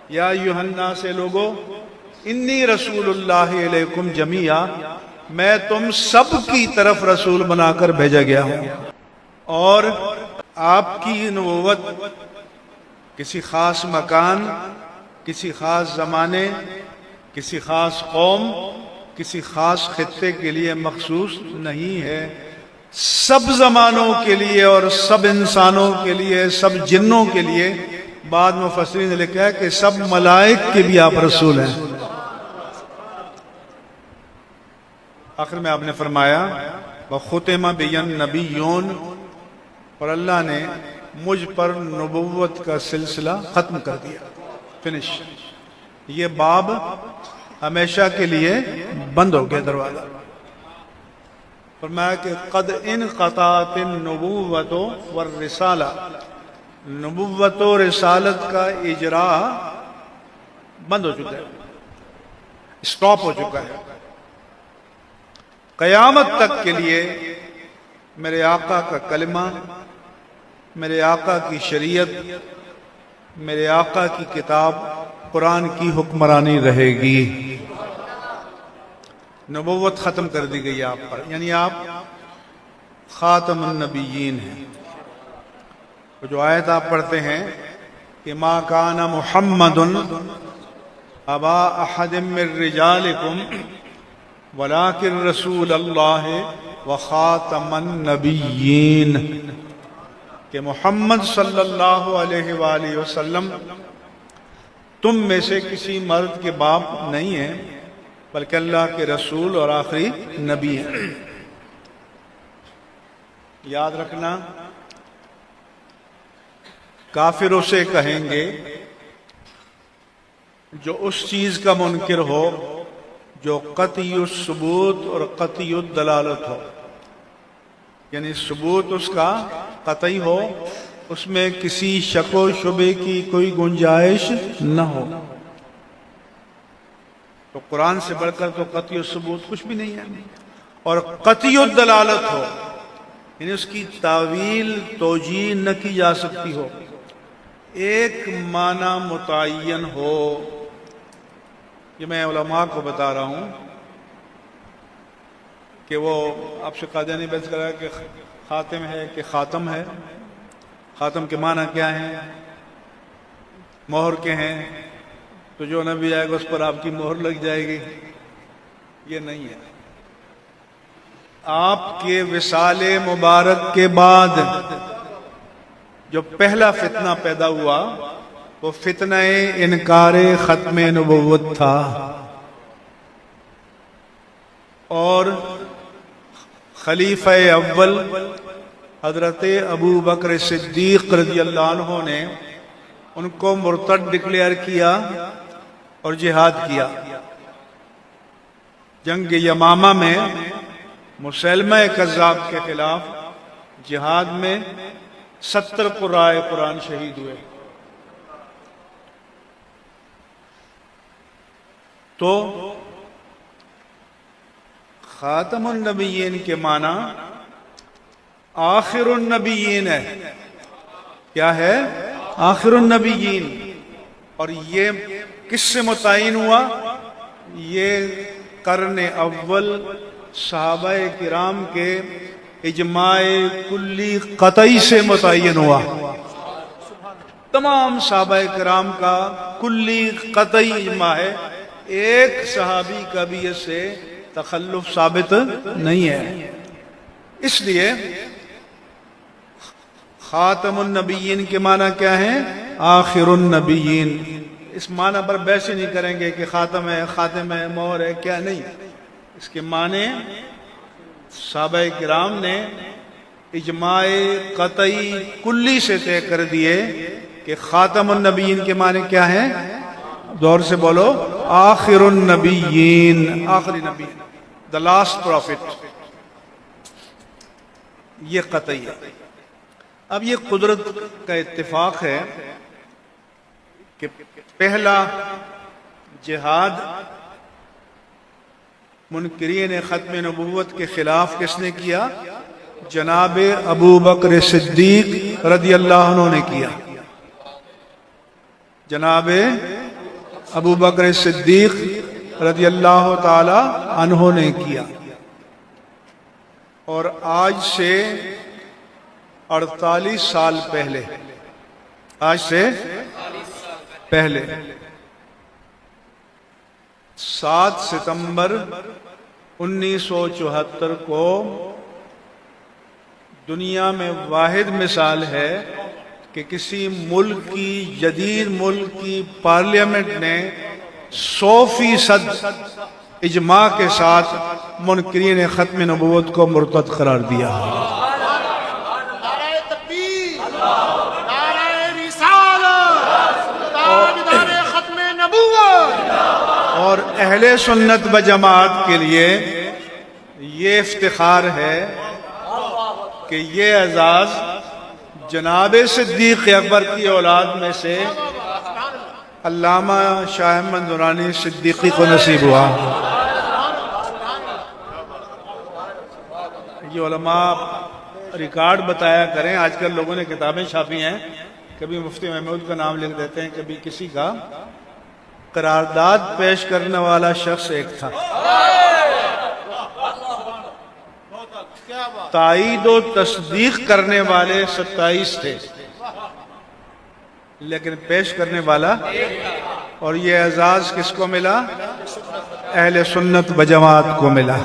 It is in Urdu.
یا ایھا الناس لوگو انی رسول اللہ علیکم جمیعا، میں تم سب کی طرف رسول بنا کر بھیجا گیا ہوں، اور آپ کی نبوت کسی خاص مکان، کسی خاص زمانے، کسی خاص قوم، کسی خاص خطے کے لیے مخصوص نہیں ہے، سب زمانوں کے لیے اور سب انسانوں کے لیے، سب جنوں کے لیے۔ بعد مفسرین نے لکھا ہے کہ سب ملائک کے بھی آپ رسول ہیں۔ آخر میں آپ نے فرمایا وَخُتِمَ بِيَ النَّبِيُّونَ، اور اللہ نے مجھ پر نبوت کا سلسلہ ختم کر دیا، فنش۔ یہ باب ہمیشہ کے لیے بند ہو گیا، دروازہ۔ فرمایا کہ قد انقطعت النبوۃ والرسالہ، نبوت و رسالت کا اجراء بند ہو چکا ہے، اسٹاپ ہو چکا ہے۔ قیامت تک کے لیے میرے آقا کا کلمہ، میرے آقا کی شریعت، میرے آقا کی کتاب قرآن کی حکمرانی رہے گی۔ نبوت ختم کر دی گئی آپ پر، یعنی آپ خاتم النبیین ہیں۔ جو آیت آپ پڑھتے ہیں کہ ما کان محمد ابا احد من رجالکم ولکن رسول اللہ وخاتم النبیین، کہ محمد صلی اللہ علیہ وآلہ وسلم تم میں سے کسی مرد کے باپ نہیں ہیں، بلکہ اللہ کے رسول اور آخری نبی ہیں۔ یاد رکھنا، کافر اسے کہیں گے جو اس چیز کا منکر ہو جو قطعی الثبوت اور قطعی الدلالت ہو، یعنی ثبوت اس کا قطعی ہو، اس میں کسی شک و شبے کی کوئی گنجائش نہ ہو۔ تو قرآن سے بڑھ کر تو قطعی الثبوت کچھ بھی نہیں ہے، اور قطعی الدلالت ہو، یعنی اس کی تعویل توجیہ نہ کی جا سکتی ہو، ایک معنی متعین ہو۔ یہ میں علماء کو بتا رہا ہوں کہ وہ آپ سے قادیانی بحث کر رہا ہے کہ خاتم ہے کہ خاتم ہے، خاتم کے معنی کیا ہیں، مہر کے ہیں، تو جو نبی آئے گا اس پر آپ کی مہر لگ جائے گی۔ یہ نہیں ہے۔ آپ کے وصال مبارک کے بعد جو پہلا فتنہ پیدا ہوا وہ فتنہ انکار ختم نبوت تھا، اور خلیفہ اول حضرت ابو بکر صدیق رضی اللہ عنہ نے ان کو مرتد ڈکلیئر کیا اور جہاد کیا۔ جنگ یمامہ میں مسلمہ کذاب کے خلاف جہاد میں 70 قرائے قرآن شہید ہوئے۔ تو خاتم النبیین کے معنی آخر النبیین ہے۔ کیا ہے؟ آخر النبیین۔ اور یہ کس سے متعین ہوا؟ یہ قرن اول صحابہ کرام کے اجماع کلی قطعی سے متعین ہوا۔ تمام صحابہ کرام کا کلی قطعی اجماع ہے، ایک صحابی کا بھی اس سے تخلف ثابت نہیں ہے۔ اس لیے خاتم النبیین کے معنی کیا ہیں؟ آخر النبیین۔ اس معنی پر بحث نہیں کریں گے کہ خاتم ہے، خاتم ہے، مہر ہے، کیا نہیں۔ اس کے معنی صحابہ کرام نے اجماع قطعی کلی سے طے کر دیے کہ خاتم النبیین کے معنی کیا ہیں؟ دور سے بولو، آخر النبیین، آخری نبی، the last prophet۔ یہ قطعی ہے۔ اب یہ قدرت کا اتفاق ہے کہ پہلا جہاد منکرین ختم نبوت کے خلاف کس نے کیا؟ جناب ابو بکر صدیق رضی اللہ عنہ نے کیا۔ جناب ابو بکر صدیق رضی اللہ تعالی عنہ نے کیا، اور آج سے 48 سال پہلے، آج سے پہلے 7 ستمبر 1974 کو دنیا میں واحد مثال ہے کہ کسی ملک کی، جدید ملک کی پارلیمنٹ نے 100% اجماع کے ساتھ منکرین ختم نبوت کو مرتد قرار دیا۔ نعرہ تکبیر، نعرہ رسالت، تاجدار ختم نبوت۔ اور اہل سنت و جماعت کے لیے یہ افتخار ہے کہ یہ اعزاز جناب صدیق اکبر کی اولاد میں سے علامہ شاہ احمد نورانی صدیقی کو نصیب ہوا۔ یہ علماء ریکارڈ بتایا کریں، آج کل لوگوں نے کتابیں چھاپی ہیں، کبھی مفتی محمود کا نام لکھ دیتے ہیں، کبھی کسی کا۔ قرارداد پیش کرنے والا شخص ایک تھا، تائید و تصدیق کرنے والے 27 تھے، لیکن پیش کرنے والا، اور یہ اعزاز کس کو ملا؟ اہل سنت و جماعت کو ملا۔